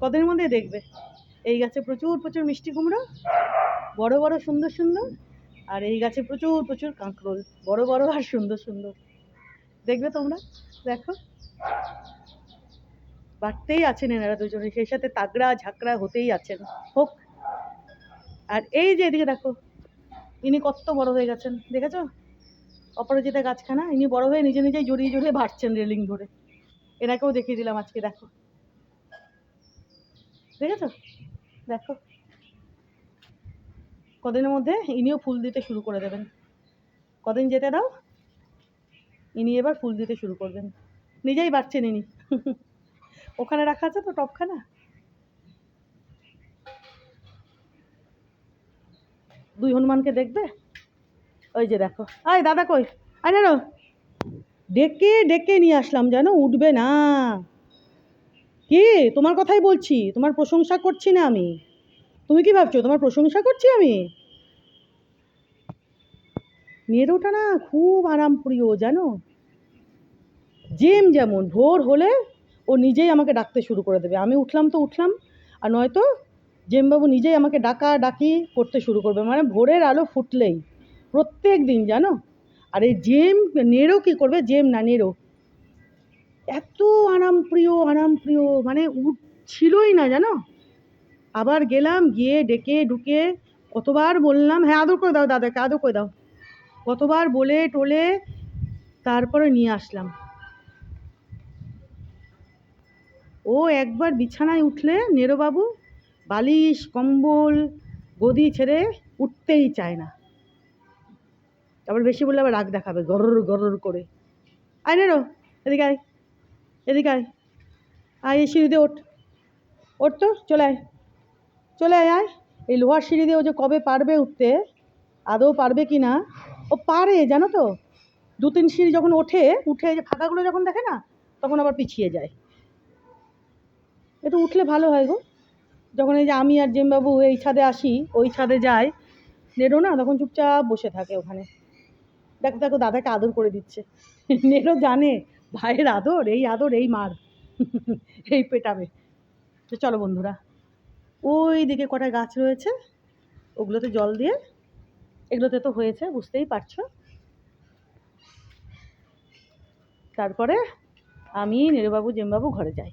কদিনের মধ্যে দেখবে এই গাছে প্রচুর প্রচুর মিষ্টি কুমড়ো, বড় বড় সুন্দর সুন্দর, আর এই গাছে প্রচুর প্রচুর কাঁকরোল, বড় বড় আর সুন্দর সুন্দর। দেখবে তোমরা, দেখো বাড়তেই আছেন এনারা দুজনে, সেই সাথে তাগড়া ঝাঁকড়া হতেই আছেন, হোক। আর এই যে এদিকে দেখো, ইনি কত বড় হয়ে গেছেন দেখেছো? অপরাজিতা গাছখানা, ইনি বড় হয়ে নিজে নিজেই জড়িয়ে জড়িয়ে বাড়ছেন রেলিং ধরে। এনাকেও দেখিয়ে দিলাম আজকে, দেখো দেখেছো? দেখো কদিনের মধ্যে ইনিও ফুল দিতে শুরু করে দেবেন। কদিন যেতে দাও, ইনি এবার ফুল দিতে শুরু করবেন, নিজেই বাড়ছেন ইনি। ওখানে রাখা আছে তো টপখানা, দুই হনুমানকে দেখবে, ওই যে দেখো। আয় দাদা কই, আয় না, ডেকে ডেকে নিয়ে আসলাম জানো, উঠবে না। কি তোমার কথাই বলছি, তোমার প্রশংসা করছি না আমি। তুমি কি ভাবছো তোমার প্রশংসা করছি আমি? নেরোটা না খুব আরামপ্রিয় জানো। জেম যেমন ভোর হলে ও নিজেই আমাকে ডাকতে শুরু করে দেবে, আমি উঠলাম তো উঠলাম, আর নয়তো জেমবাবু নিজেই আমাকে ডাকা ডাকি করতে শুরু করবে, মানে ভোরের আলো ফুটলেই, প্রত্যেক দিন জানো। আর এই জেম, নেরো কি করবে, জেম না নেরো, এত আরামপ্রিয় আরামপ্রিয়, মানে উঠছিলই না জানো। আবার গেলাম, গিয়ে ডেকে ঢুকে কতবার বললাম, হ্যাঁ আদর করে দাও দাদাকে, আদর করে দাও, কতবার বলে টোলে তারপরে নিয়ে আসলাম। ও একবার বিছানায় উঠলে নেরোবাবু বালিশ কম্বল গদি ছেড়ে উঠতেই চায় না। তারপর বেশি বললে আবার রাগ দেখাবে, গরর গরর করে। আয় নেরো, এদিকে আয়, এদিকে আয়, আয় এই সিঁড়ি দিয়ে ওঠ, ওঠ তো, চলে আয়, চলে আয় আয়। এই লোহার সিঁড়ি দিয়ে ও যে কবে পারবে উঠতে, আদৌ পারবে কি না। ও পারে জানো তো, 2-3 সিঁড়ি যখন ওঠে, উঠে যে ফাঁকাগুলো যখন দেখে না, তখন আবার পিছিয়ে যায়। একটু উঠলে ভালো হয় গো। যখন এই যে আমি আর জেমবাবু এই ছাদে আসি, ওই ছাদে যাই, নেরো না তখন চুপচাপ বসে থাকে ওখানে। দেখো দেখো দাদাকে আদর করে দিচ্ছে। নেরো জানে ভাইয়ের আদর এই মার, এই পেটাবে। তো চলো বন্ধুরা, ওই দিকে কটা গাছ রয়েছে, ওগুলোতে জল দিয়ে, এগুলোতে তো হয়েছে বুঝতেই পারছো। তারপরে আমি নেরোবাবু জেমবাবু ঘরে যাই।